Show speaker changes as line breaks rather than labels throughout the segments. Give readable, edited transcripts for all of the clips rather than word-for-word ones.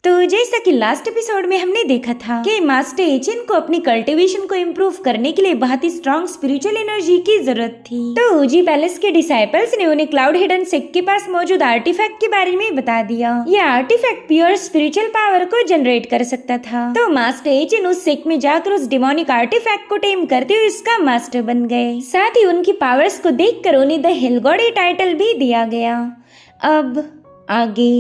तो जैसा कि लास्ट एपिसोड में हमने देखा था कि मास्टर एचिन को अपनी कल्टीवेशन को इम्प्रूव करने के लिए बहुत ही स्ट्रॉन्ग स्पिरिचुअल एनर्जी की जरूरत थी। तो ऊजी पैलेस के डिसाइपल्स ने उन्हें क्लाउड हिडन सेक के पास मौजूद आर्टिफैक्ट के बारे में बता दिया। यह आर्टिफैक्ट प्योर स्पिरिचुअल पावर को जनरेट कर सकता था। तो मास्टर एचिन उस सेक में जाकर उस डिमोनिक आर्टिफैक्ट को टेम करते हुए इसका मास्टर बन गए। साथ ही उनकी पावर्स को देखकर उन्हें द हिल गॉड टाइटल भी दिया गया। अब आगे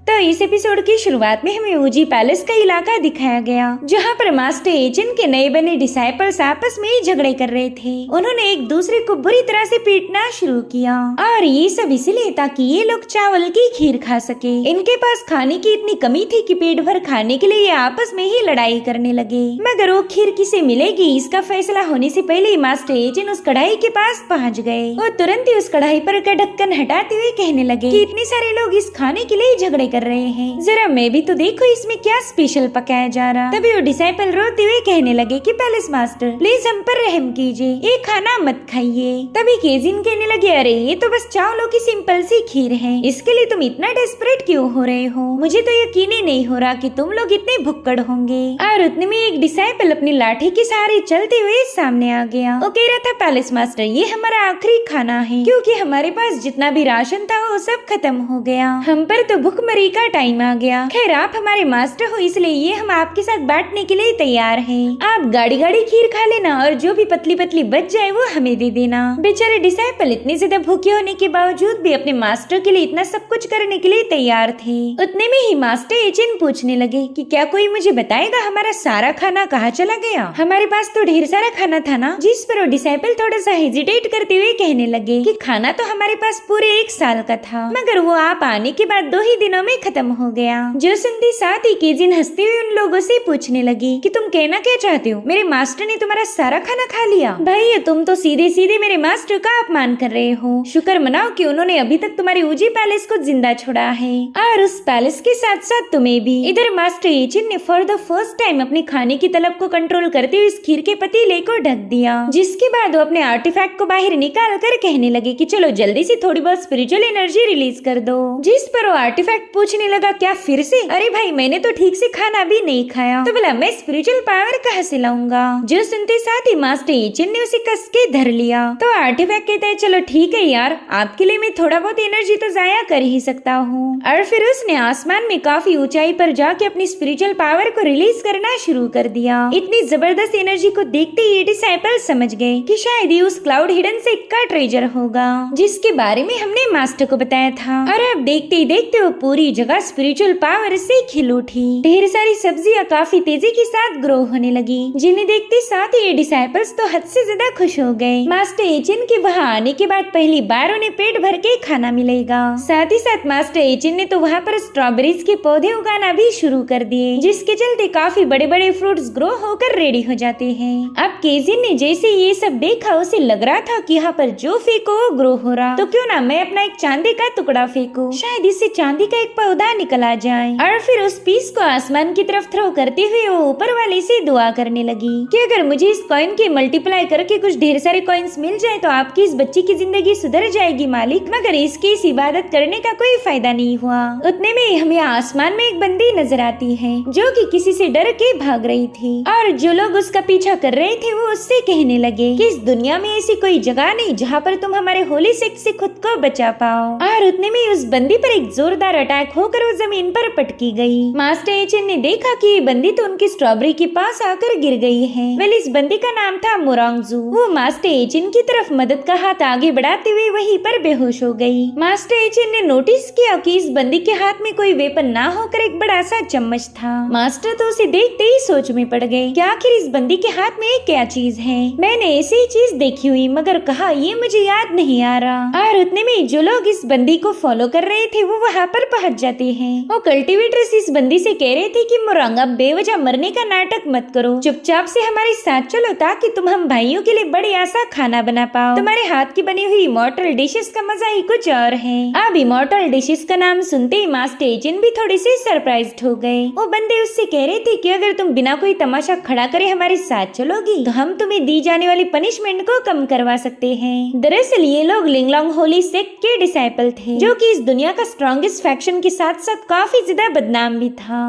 तो इस एपिसोड की शुरुआत में हमें ऊजी पैलेस का इलाका दिखाया गया, जहाँ पर मास्टर एचिन के नए बने डिसाइपल्स आपस में ही झगड़े कर रहे थे। उन्होंने एक दूसरे को बुरी तरह से पीटना शुरू किया और ये सब इसलिए ताकि ये लोग चावल की खीर खा सके। इनके पास खाने की इतनी कमी थी कि पेट भर खाने के लिए ये आपस में ही लड़ाई करने लगे। मगर वो खीर किसे मिलेगी इसका फैसला होने से पहले ही मास्टर एचिन उस कढ़ाई के पास पहुँच गए। वो तुरंत ही उस कढ़ाई पर का ढक्कन हटाते हुए कहने लगे कि इतने सारे लोग इस खाने के लिए झगड़े कर रहे हैं, जरा मैं भी तो देखो इसमें क्या स्पेशल पकाया जा रहा। तभी वो डिसाइपल रोते हुए कहने लगे कि पैलेस मास्टर प्लीज हम पर रहम कीजिए, ये खाना मत खाइए। तभी केजिन कहने लगे अरे ये तो बस चावलों की सिंपल सी खीर है, इसके लिए तुम इतना डेस्परेट क्यों हो रहे हो? मुझे तो यकीन ही नहीं हो रहा कि तुम लोग इतने भुक्कड़ होंगे। और उतने में एक डिसाइपल अपनी लाठी के सहारे चलते हुए सामने आ गया। वो कह रहा था पैलेस मास्टर ये हमारा आखिरी खाना है, क्योंकि हमारे पास जितना भी राशन था वो सब खत्म हो गया। हम पर तो भुखमरी का टाइम आ गया। खैर आप हमारे मास्टर हो इसलिए ये हम आपके साथ बांटने के लिए तैयार हैं। आप गाड़ी गाड़ी खीर खा लेना और जो भी पतली पतली बच जाए वो हमें दे देना। बेचारे डिसाइपल इतने ज्यादा भूखे होने के बावजूद भी अपने मास्टर के लिए इतना सब कुछ करने के लिए तैयार थे। उतने में ही मास्टर एचिन पूछने लगे कि क्या कोई मुझे बताएगा हमारा सारा खाना कहाँ चला गया? हमारे पास तो ढेर सारा खाना था ना। जिस पर वो डिसाइपल थोड़ा सा हेजिटेट करते हुए कहने लगे कि खाना तो हमारे पास पूरे 1 साल का था, मगर वो आप आने के बाद 2 ही दिनों में खत्म हो गया। जो सुनती साथ ही केजिन हंसते हुए उन लोगों से पूछने लगी कि तुम कहना क्या चाहते हो? मेरे मास्टर ने तुम्हारा सारा खाना खा लिया? भाई तुम तो सीधे सीधे मेरे मास्टर का अपमान कर रहे हो। शुक्र मनाओ कि उन्होंने अभी तक तुम्हारे ऊजी पैलेस को जिंदा छोड़ा है और उस पैलेस के साथ साथ तुम्हें भी। इधर मास्टर एचिन ने फॉर द फर्स्ट टाइम अपनी खाने की तलब को कंट्रोल करते हुए इस खीर के पतीले को ढक दिया, जिसके बाद वो अपने आर्टिफैक्ट को बाहर निकाल कर कहने लगे कि चलो जल्दी से थोड़ी बहुत स्पिरिचुअल एनर्जी रिलीज कर दो। जिस पर वो आर्टिफैक्ट पूछने लगा क्या फिर से? अरे भाई मैंने तो ठीक से खाना भी नहीं खाया, तो बोला मैं स्पिरिचुअल पावर कहाँ से लाऊंगा? जो सुनते साथ ही मास्टर एचिन ने उसे कस के धर लिया। तो आर्टिफैक्ट कहता है चलो ठीक है यार, आपके लिए मैं थोड़ा बहुत एनर्जी तो जाया कर ही सकता हूँ। और फिर उसने आसमान में काफी ऊंचाई पर जाके अपनी स्पिरिचुअल पावर को रिलीज करना शुरू कर दिया। इतनी जबरदस्त एनर्जी को देखते ही डिसाइपल समझ गए कि शायद ये उस क्लाउड हिडन सेक का ट्रेजर होगा, जिसके बारे में हमने मास्टर को बताया था। और अब देखते ही देखते वो पूरी जगह स्पिरिचुअल पावर से खिल उठी। ढेर सारी सब्जियां काफी तेजी के साथ ग्रो होने लगी, जिन्हें देखते साथ ही डिसाइपल्स तो हद से ज्यादा खुश हो गए। मास्टर एचिन के वहाँ आने के बाद पहली बार उन्हें पेट भर के खाना मिलेगा। साथ ही साथ मास्टर एचिन ने तो वहाँ पर स्ट्रॉबेरीज के पौधे उगाना भी शुरू कर दिए, जिसके चलते काफी बड़े बड़े फ्रूट्स ग्रो होकर रेडी हो जाते हैं। अब केजिन ने जैसे ये सब देखा उसे लग रहा था कि यहाँ पर जो फेंको वो ग्रो हो रहा, तो क्यों ना मैं अपना एक चांदी का टुकड़ा फेंकूं, शायद इससे चांदी का एक पौधा निकल आ जाए। और फिर उस पीस को आसमान की तरफ थ्रो करते हुए वो ऊपर वाले से दुआ करने लगी कि अगर मुझे इस कॉइन के मल्टीप्लाई करके कुछ ढेर सारे कॉइन्स मिल जाए तो आपकी इस बच्ची की जिंदगी सुधर जाएगी मालिक। मगर इसकी इस इबादत करने का कोई फायदा नहीं हुआ। उतने में हमें आसमान में एक बंदी नजर आती है जो कि किसी से डर के भाग रही थी, और जो लोग उसका पीछा कर रहे थे वो उससे कहने लगे कि इस दुनिया में ऐसी कोई जगह नहीं जहाँ पर तुम हमारे होली सेक से खुद को बचा पाओ। और उतने में उस बंदी पर एक जोरदार अटैक होकर वो जमीन पर पटकी गई। मास्टर एचिन ने देखा कि ये बंदी तो उनकी स्ट्रॉबेरी के पास आकर गिर गई है। वेल इस बंदी का नाम था मोरांगजू। वो मास्टर एचिन की तरफ मदद का हाथ आगे बढ़ाते हुए वहीं पर बेहोश हो गई। मास्टर एचिन ने नोटिस किया कि इस बंदी के हाथ में कोई वेपन ना होकर एक बड़ा सा चम्मच था। मास्टर तो उसे देखते ही सोच में पड़ गए कि आखिर इस बंदी के हाथ में क्या चीज है। मैंने ऐसी ही चीज देखी हुई मगर कहा ये मुझे याद नहीं आ रहा। और उतने में जो लोग इस बंदी को फॉलो कर रहे थे वो वहाँ पर पहुँच जाते हैं। वो कल्टीवेटर्स इस बंदी से कह रहे थे कि मोरंग अब बेवजह मरने का नाटक मत करो, चुपचाप से हमारे साथ चलो ताकि तुम हम भाइयों के लिए बड़ी आसा खाना बना पाओ। तुम्हारे हाथ की बनी हुई इमॉर्टल डिशेस का मजा ही कुछ और है। अब इमॉर्टल डिशेस का नाम सुनते ही मास्टर एचिन भी थोड़े से सरप्राइज्ड हो गए। वो बंदे उससे कह रहे थे कि अगर तुम बिना कोई तमाशा खड़ा करे हमारे साथ चलोगी तो हम तुम्हें दी जाने वाली पनिशमेंट को कम करवा सकते हैं। दरअसल ये लोग लिंगलोंग होली सेक के डिसाइपल थे, जो कि इस दुनिया का स्ट्रॉन्गेस्ट फैक्शन के साथ साथ काफी ज्यादा बदनाम भी था।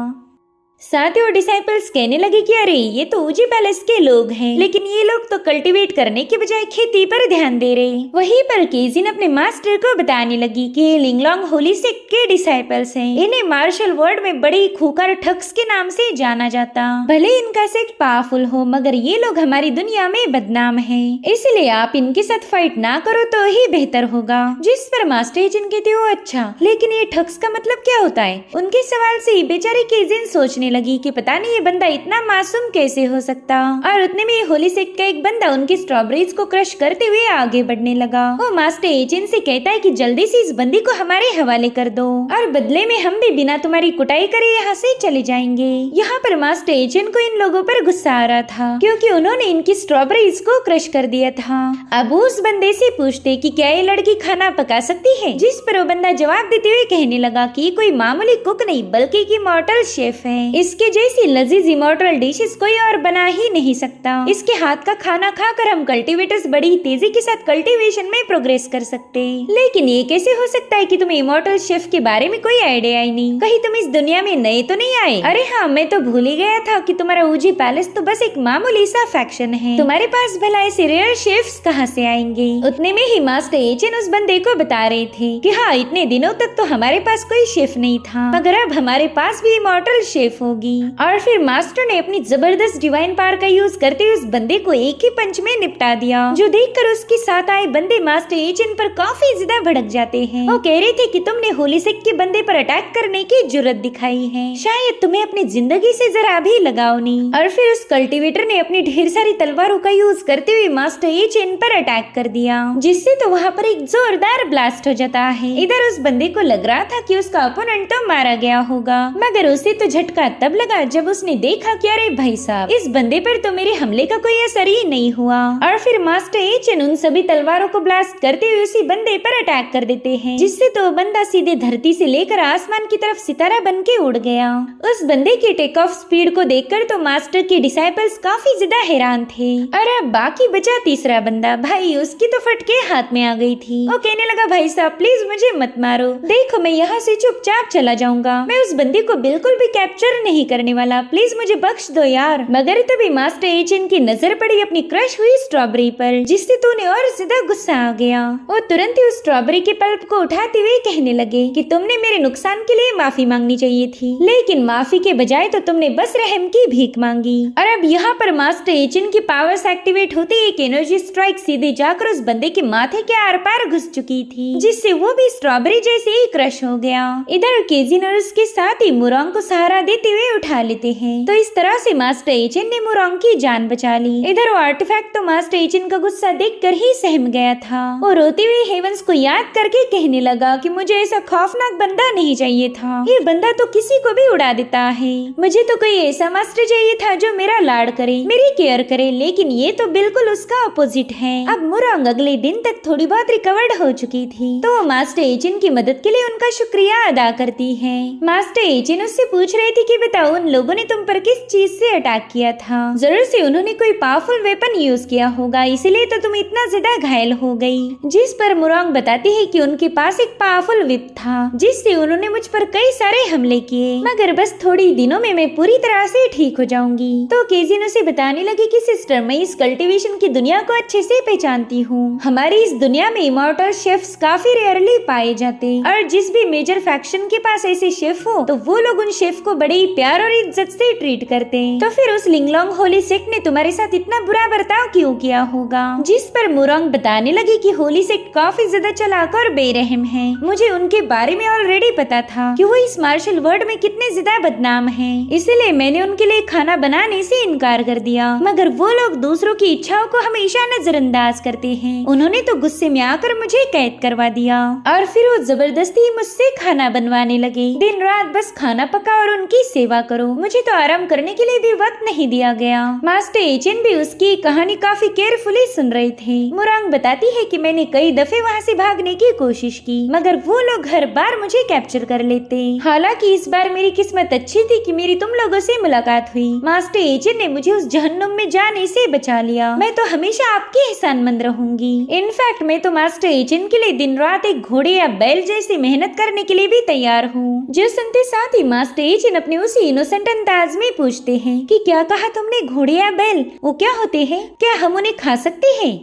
साथ ही वो डिसाइपल्स कहने लगे कि अरे ये तो ऊजी पैलेस के लोग हैं, लेकिन ये लोग तो कल्टीवेट करने के बजाय खेती पर ध्यान दे रहे। वहीं पर केजिन अपने मास्टर को बताने लगी कि ये लिंगलोंग होली सेक्ट के डिसाइपल्स हैं। इन्हें मार्शल वर्ल्ड में बड़ी खूंखार ठग्स के नाम से जाना जाता। भले इनका सेक्ट पावरफुल हो, मगर ये लोग हमारी दुनिया में बदनाम है, इसलिए आप इनके साथ फाइट ना करो तो ही बेहतर होगा। जिस पर मास्टर एचिन कहते हो अच्छा, लेकिन ये ठग्स का मतलब क्या होता है? उनके सवाल से बेचारे केजिन सोचने लगी कि पता नहीं ये बंदा इतना मासूम कैसे हो सकता। और उतने में होली सेक्ट का एक बंदा उनकी स्ट्रॉबेरीज को क्रश करते हुए आगे बढ़ने लगा। वो मास्टर एचिन से कहता है कि जल्दी से इस बंदी को हमारे हवाले कर दो और बदले में हम भी बिना तुम्हारी कुटाई करे यहाँ से चले जाएंगे। यहाँ पर मास्टर एचिन को इन लोगों पर गुस्सा आ रहा था, क्योंकि उन्होंने इनकी स्ट्रॉबेरीज को क्रश कर दिया था। अब उस बंदे से पूछते कि क्या ये लड़की खाना पका सकती है, जिस पर वो बंदा जवाब देते हुए कहने लगा कि कोई मामूली कुक नहीं बल्कि एक इमॉर्टल शेफ है। इसके जैसी लजीज इमॉर्टल डिशेस कोई और बना ही नहीं सकता। इसके हाथ का खाना खाकर हम कल्टीवेटर्स बड़ी तेजी के साथ कल्टीवेशन में प्रोग्रेस कर सकते। लेकिन ये कैसे हो सकता है कि तुम्हें इमॉर्टल शेफ के बारे में कोई आइडिया ही नहीं? कहीं तुम इस दुनिया में नए तो नहीं आए? अरे हाँ, मैं तो भूल ही गया था कि तुम्हारा ऊजी पैलेस तो बस एक मामूली सा फैक्शन है। तुम्हारे पास भला ऐसे रेयर शेफ्स कहाँ से आएंगे? उतने में ही मास्टर एचिन उस बंदे को बता रहे थे कि हाँ, इतने दिनों तक तो हमारे पास कोई शेफ नहीं था, मगर अब हमारे पास भी इमॉर्टल शेफ होगी। और फिर मास्टर ने अपनी जबरदस्त डिवाइन पावर का यूज करते हुए उस बंदे को एक ही पंच में निपटा दिया, जो देखकर उसके साथ आए बंदे मास्टर एचिन पर काफी ज्यादा भड़क जाते हैं। वो कह रहे थे कि तुमने होली सेक्ट के बंदे पर अटैक करने की जुर्रत दिखाई है, शायद तुम्हें अपनी जिंदगी से जरा भी लगाव नहीं। और फिर उस कल्टीवेटर ने अपनी ढेर सारी तलवारों का यूज करते हुए मास्टर एचिन पर अटैक कर दिया, जिससे तो वहाँ पर एक जोरदार ब्लास्ट हो जाता है। इधर उस बंदे को लग रहा था कि उसका ओपोनेंट तो मारा गया होगा, मगर उसे तो झटका तब लगा जब उसने देखा कि अरे भाई साहब, इस बंदे पर तो मेरे हमले का कोई असर ही नहीं हुआ। और फिर मास्टर एचिन उन सभी तलवारों को ब्लास्ट करते हुए उसी बंदे पर अटैक कर देते हैं, जिससे तो बंदा सीधे धरती से लेकर आसमान की तरफ सितारा बन के उड़ गया। उस बंदे की टेक ऑफ स्पीड को देखकर तो मास्टर के डिसाइपल्स काफी ज्यादा हैरान थे। और अब बाकी बचा तीसरा बंदा, भाई उसकी तो फटके हाथ में आ गई थी। वो कहने लगा भाई साहब प्लीज मुझे मत मारो, देखो मैं यहाँ से चुपचाप चला जाऊंगा, मैं उस बंदे को बिल्कुल भी कैप्चर नहीं करने वाला, प्लीज मुझे बख्श दो यार। मगर तभी मास्टर एचिन की नजर पड़ी अपनी क्रश हुई स्ट्रॉबेरी पर, जिससे तो उन्हें और ज्यादा गुस्सा आ गया। वो तुरंत ही उस स्ट्रॉबेरी के पल्प को उठाते हुए कहने लगे कि तुमने मेरे नुकसान के लिए माफी मांगनी चाहिए थी, लेकिन माफी के बजाय तो तुमने बस रहम की भीख मांगी। और अब यहाँ पर मास्टर एचिन की पावर्स एक्टिवेट होते एक एनर्जी स्ट्राइक सीधे जाकर उस बंदे के माथे के आर पार घुस चुकी थी, जिससे वो भी स्ट्रॉबेरी जैसे ही क्रश हो गया। इधर केजिन और उसके साथ ही मुरोंग को सहारा देते हुए उठा लेते हैं। तो इस तरह से मास्टर एचिन ने मुरोंग की जान बचा ली। इधर वो आर्टिफैक्ट तो मास्टर एचिन का गुस्सा देखकर ही सहम गया था। वो रोते हुए हेवंस को याद करके कहने लगा कि मुझे ऐसा खौफनाक बंदा नहीं चाहिए था, ये बंदा तो किसी को भी उड़ा देता है। मुझे तो कोई ऐसा मास्टर चाहिए था जो मेरा लाड करे, मेरी केयर करे, लेकिन ये तो बिल्कुल उसका अपोजिट है। अब मुरोंग अगले दिन तक थोड़ी बहुत रिकवर्ड हो चुकी थी, तो वो मास्टर एचिन की मदद के लिए उनका शुक्रिया अदा करती है। मास्टर एचिन उससे पूछ रहे थे कि बताओ उन लोगों ने तुम पर किस चीज से अटैक किया था? जरूर से उन्होंने कोई पावरफुल वेपन यूज किया होगा, इसीलिए तो तुम इतना ज्यादा घायल हो गई। जिस पर मुरोंग बताती है कि उनके पास एक पावरफुल विप था, जिससे उन्होंने मुझ पर कई सारे हमले किए, मगर बस थोड़ी दिनों में मैं पूरी तरह से ठीक हो जाऊंगी। तो केजिन उसे बताने लगी कि सिस्टर मैं इस कल्टीवेशन की दुनिया को अच्छे से पहचानती हूँ। हमारी इस दुनिया में इमॉर्टल शेफ्स काफी रेयरली पाए जाते, और जिस भी मेजर फैक्शन के पास ऐसे शेफ हो तो वो लोग उन शेफ को बड़े ही प्यार और इज्जत से ट्रीट करते हैं। तो फिर उस लिंगलोंग होली सेक्ट ने तुम्हारे साथ इतना बुरा बर्ताव क्यों किया होगा? जिस पर मुरोंग बताने लगी कि होली सेक्ट काफी ज्यादा चालाक और बेरहम है, मुझे उनके बारे में ऑलरेडी पता था कि वो इस मार्शल वर्ल्ड में कितने ज्यादा बदनाम हैं, इसलिए मैंने उनके लिए खाना बनाने से इनकार कर दिया। मगर वो लोग दूसरों की इच्छाओं को हमेशा नजरअंदाज करते हैं, उन्होंने तो गुस्से में आकर मुझे कैद करवा दिया और फिर वो जबरदस्ती मुझसे खाना बनवाने लगे। दिन रात बस खाना पका और उनकी सेवा करो, मुझे तो आराम करने के लिए भी वक्त नहीं दिया गया। मास्टर एचिन भी उसकी कहानी काफी केयरफुली सुन रहे थे। मुरोंग बताती है कि मैंने कई दफे वहाँ से भागने की कोशिश की, मगर वो लोग हर बार मुझे कैप्चर कर लेते। हालांकि इस बार मेरी किस्मत अच्छी थी कि मेरी तुम लोगों से मुलाकात हुई। मास्टर एचिन ने मुझे उस जहन्नुम में जाने से बचा लिया। मैं तो हमेशा आपकी एहसानमंद रहूंगी। इनफैक्ट मैं तो मास्टर एचिन के लिए दिन रात एक घोड़े या बैल जैसी मेहनत करने के लिए भी तैयार हूँ। जो सुनते साथ ही मास्टर एचिन अपने उसी इनोसेंट अंदाज में पूछते हैं कि क्या कहा तुमने, घोड़े या बैल, वो क्या होते हैं, क्या हम उन्हें खा सकते हैं?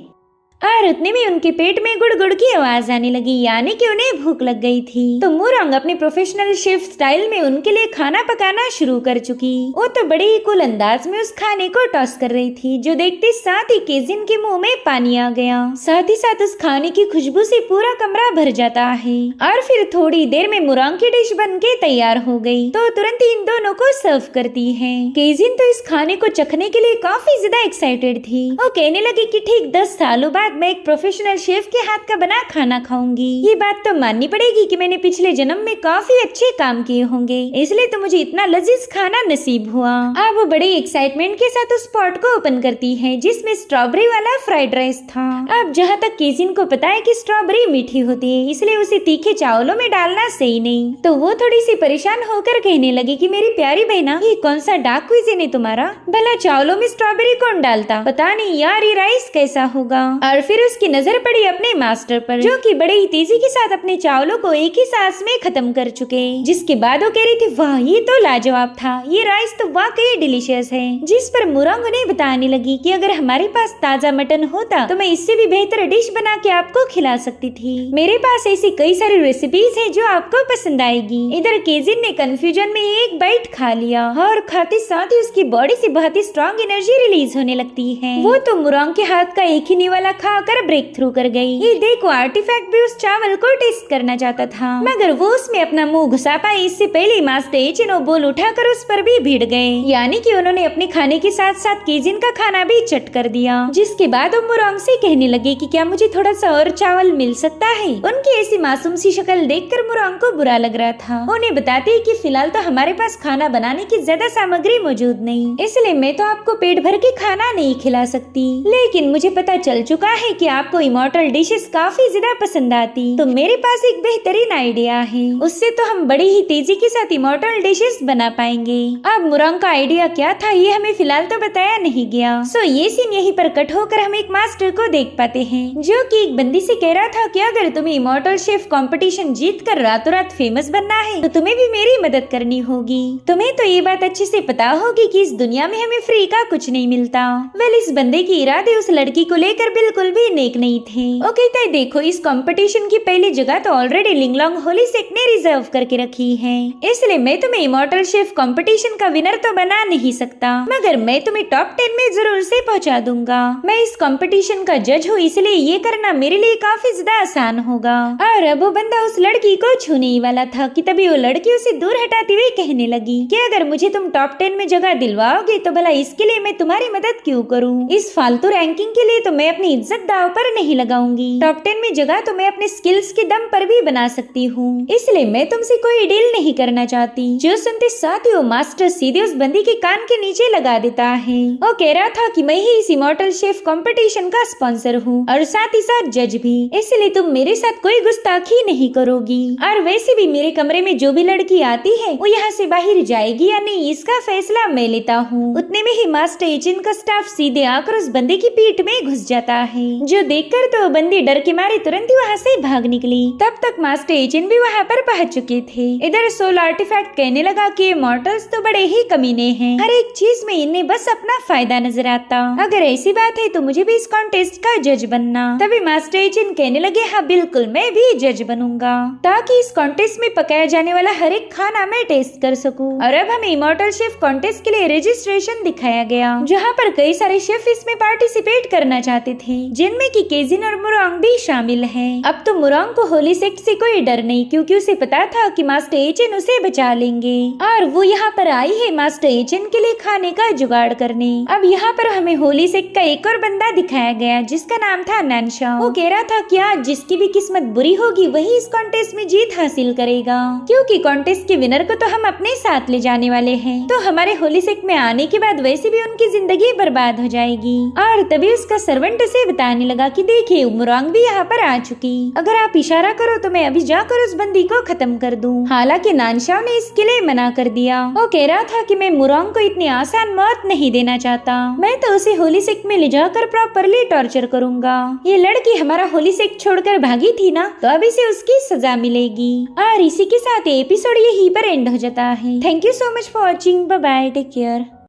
और उतने में उनके पेट में गुड़ गुड़ की आवाज आने लगी, यानी कि उन्हें भूख लग गई थी। तो मुरंग अपने प्रोफेशनल शेफ स्टाइल में उनके लिए खाना पकाना शुरू कर चुकी। वो तो बड़े ही कूल अंदाज में उस खाने को टॉस कर रही थी, जो देखते साथ ही केजिन के मुंह में पानी आ गया। साथ ही साथ उस खाने की खुशबू से पूरा कमरा भर जाता है। और फिर थोड़ी देर में मुरंग की डिश बन के तैयार हो गई, तो तुरंत इन दोनों को सर्व करती है। केजिन तो इस खाने को चखने के लिए काफी ज्यादा एक्साइटेड थी। वो कहने लगी कि ठीक 10 सालों बाद मैं एक प्रोफेशनल शेफ के हाथ का बना खाना खाऊंगी। ये बात तो माननी पड़ेगी कि मैंने पिछले जन्म में काफी अच्छे काम किए होंगे, इसलिए तो मुझे इतना लजीज खाना नसीब हुआ। अब वो बड़े एक्साइटमेंट के साथ उस पॉट को ओपन करती है, जिसमें स्ट्रॉबेरी वाला फ्राइड राइस था। अब जहाँ तक केजिन को पता है कि स्ट्रॉबेरी मीठी होती है, इसलिए उसे तीखे चावलों में डालना सही नहीं। तो वो थोड़ी सी परेशान होकर कहने लगी कि मेरी प्यारी बहना, ये कौन सा डार्क क्विज़िन है तुम्हारा? भला चावलों में स्ट्रॉबेरी कौन डालता? पता नहीं यार, ये राइस कैसा होगा। और फिर उसकी नजर पड़ी अपने मास्टर पर, जो कि बड़े ही तेजी के साथ अपने चावलों को एक ही सांस में खत्म कर चुके। जिसके बाद वो कह रही थी, वाह ये तो लाजवाब था, ये राइस तो वाकई डिलीशियस है। जिस पर मुरंग उन्हें बताने लगी कि अगर हमारे पास ताजा मटन होता तो मैं इससे भी बेहतर डिश बना के आपको खिला सकती थी। मेरे पास ऐसी कई सारी रेसिपीज है जो आपको पसंद आएगी। इधर केजिन ने कंफ्यूजन में एक बाइट खा लिया और खाते साथ ही उसकी बॉडी से बहुत ही स्ट्रॉन्ग एनर्जी रिलीज होने लगती है। वो तो मुरंग के हाथ का एक ही निवाला खाकर ब्रेक थ्रू कर गई। ये देखो, आर्टिफैक्ट भी उस चावल को टेस्ट करना चाहता था, मगर वो उसमें अपना मुंह घुसा पाई इससे पहले मास्टर एचिन बोल उठाकर उस पर भी भिड़ गए। यानी कि उन्होंने अपने खाने के साथ साथ केजिन का खाना भी चट कर दिया। जिसके बाद वो मुरंग से कहने लगे कि क्या मुझे थोड़ा सा और चावल मिल सकता है? उनकी ऐसी मासूम सी शक्ल देखकर मुरंग को बुरा लग रहा था। उन्हें बताते कि फिलहाल तो हमारे पास खाना बनाने की ज्यादा सामग्री मौजूद नहीं, इसलिए मैं तो आपको पेट भर के खाना नहीं खिला सकती। लेकिन मुझे पता चल चुका है कि आपको इमॉर्टल डिशेस काफी ज्यादा पसंद आती, तो मेरे पास एक बेहतरीन आइडिया है। उससे तो हम बड़ी ही तेजी के साथ इमॉर्टल डिशेस बना पाएंगे। अब मुरंग का आइडिया क्या था ये हमें फिलहाल तो बताया नहीं गया। सो ये सीन यहीं पर कट होकर हम एक मास्टर को देख पाते हैं, जो कि एक बंदी से कह रहा था कि अगर तुम्हें इमॉर्टल शेफ कंपटीशन जीत कर रातों रात फेमस बनना है तो तुम्हें भी मेरी मदद करनी होगी। तुम्हें तो ये बात अच्छे से पता होगी कि इस दुनिया में हमें फ्री का कुछ नहीं मिलता। वेल, इस बंदे के इरादे उस लड़की को लेकर बिल्कुल भी नेक नहीं थे। वो कहता है, देखो इस कंपटीशन की पहली जगह तो ऑलरेडी लिंगलोंग होलीसेक ने रिजर्व करके रखी है, इसलिए मैं तुम्हें इमॉर्टल शेफ कंपटीशन का विनर तो बना नहीं सकता, मगर मैं तुम्हें टॉप 10 में जरूर से पहुंचा दूंगा। मैं इस कंपटीशन का जज हूँ, इसलिए ये करना मेरे लिए काफी ज्यादा आसान होगा। और अब वो बंदा उस लड़की को छूने ही वाला था कि तभी वो लड़की उसे दूर हटाते हुए कहने लगी कि अगर मुझे तुम टॉप 10 में जगह दिलवाओगे तो भला इसके लिए मैं तुम्हारी मदद क्यों करूँ? इस फालतू रैंकिंग के लिए तो मैं अपनी इज्जत दांव पर नहीं लगाऊंगी। टॉप 10 में जगह तो मैं अपने स्किल्स के दम पर भी बना सकती हूँ, इसलिए मैं तुमसे कोई डील नहीं करना चाहती। जो सुनते साथ ही वो मास्टर सीधे उस बंदी के कान के नीचे लगा देता है। वो कह रहा था कि मैं ही इस इमॉर्टल शेफ कंपटीशन का स्पॉन्सर हूँ और साथ ही साथ जज भी, इसलिए तुम मेरे साथ कोई गुस्ताखी नहीं करोगी। और वैसे भी मेरे कमरे में जो भी लड़की आती है वो यहाँ से बाहर जाएगी या नहीं इसका फैसला मैं लेता हूँ। उतने में ही मास्टर एचिन का स्टाफ सीधे आकर उस बंदे की पीठ में घुस जाता है, जो देखकर तो बंदी डर के मारे तुरंत ही वहाँ से भाग निकली। तब तक मास्टर एचिन भी वहाँ पर पहुँच चुके थे। इधर सोल आर्टिफैक्ट कहने लगा कि मॉर्टल्स तो बड़े ही कमीने हैं, हर एक चीज में इन्हें बस अपना फायदा नजर आता। अगर ऐसी बात है तो मुझे भी इस कॉन्टेस्ट का जज बनना। तभी मास्टर एचिन कहने लगे, हाँ बिल्कुल मैं भी जज बनूंगा, ताकि इस कॉन्टेस्ट में पकाया जाने वाला हर एक खाना मैं टेस्ट कर सकूं। और अब हमें इमॉर्टल शेफ कॉन्टेस्ट के लिए रजिस्ट्रेशन दिखाया गया, जहाँ पर कई सारे शेफ इसमें पार्टिसिपेट करना चाहते थे, जिनमें की केजिन और मुरंग भी शामिल है। अब तो मुरंग को होलीसेक से कोई डर नहीं, क्योंकि उसे पता था कि मास्टर एचिन उसे बचा लेंगे। और वो यहाँ पर आई है मास्टर एचिन के लिए खाने का जुगाड़ करने। अब यहाँ पर हमें होलीसेक का एक और बंदा दिखाया गया, जिसका नाम था नैनशा। वो कह रहा था कि आज जिसकी भी किस्मत बुरी होगी वही इस कॉन्टेस्ट में जीत हासिल करेगा, क्योंकि कॉन्टेस्ट के विनर को तो हम अपने साथ ले जाने वाले हैं। तो हमारे होलीसेक में आने के बाद वैसे भी उनकी जिंदगी बर्बाद हो जाएगी। और तभी उसका सर्वेंट उसे बताने लगा कि देखिए मुरंग भी यहाँ पर आ चुकी, अगर आप इशारा करो तो मैं अभी जाकर उस बंदी को खत्म कर दूं। हालांकि नानशाओ ने इसके लिए मना कर दिया। वो कह रहा था कि मैं मुरंग को इतनी आसान मौत नहीं देना चाहता, मैं तो उसे होलीसेक में ले जाकर प्रॉपरली टॉर्चर करूंगा। ये लड़की हमारा होलीसेक छोड़कर भागी थी ना, तो अब इसे उसकी सजा मिलेगी। और इसी के साथ एपिसोड यहीं पर एंड हो जाता है। Thank you you so much for watching, bye bye, take care.